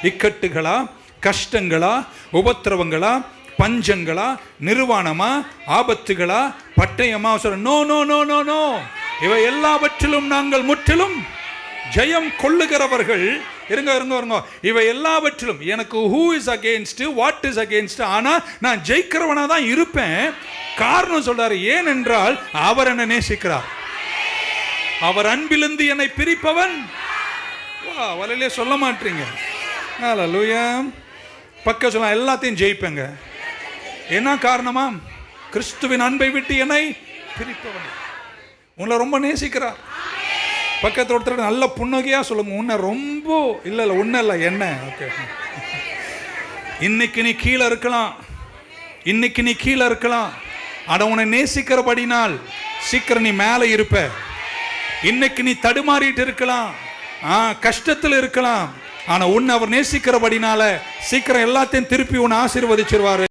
இக்கட்டுகளா, கஷ்டங்களா, உபத்திரவங்களா, பஞ்சங்களா, நிர்வாணமா, ஆபத்துகளா, பட்டயமா? சொல்ற no no no no no. இவை எல்லாவற்றிலும் நாங்கள் முற்றிலும் ஜெயம் கொள்ளுகிறவர்கள். இருங்க இருங்க இருங்க. இவை எல்லாவற்றிலும் எனக்கு who is against, what is against, ஆனா நான் ஜெயிக்கிறவனா தான் இருப்பேன். காரணம் சொல்றாரு, ஏனென்றால் அவர் என்னை நேசிக்கிறார். அவர் அன்பிலிருந்து என்னை பிரிப்பவன் வலையிலே சொல்ல மாட்டீங்க. ஹல்லேலூயா. பக்க சொல்ல எல்லாத்தையும் ஜெயிப்பேங்க. என்ன காரணமா? கிறிஸ்துவின் அன்பை விட்டு என்னை பிரிப்பவன். உங்களை ரொம்ப நேசிக்கிறார். பக்கத்தில் ஒருத்தர் நல்ல புன்னகையா சொல்லுங்க, உன்னை ரொம்ப இல்லை ஒன்றும் இல்லை என்ன. ஓகே, இன்னைக்கு நீ கீழே இருக்கலாம், இன்னைக்கு நீ கீழே இருக்கலாம், ஆனால் உன்னை நேசிக்கிறபடினால் சீக்கிரம் நீ மேலே இருப்ப. இன்னைக்கு நீ தடுமாறிட்டு இருக்கலாம், கஷ்டத்தில் இருக்கலாம், ஆனா உன்னை அவர் நேசிக்கிறபடினால சீக்கிரம் எல்லாத்தையும் திருப்பி உன்னை ஆசீர்வதிச்சிருவாரு.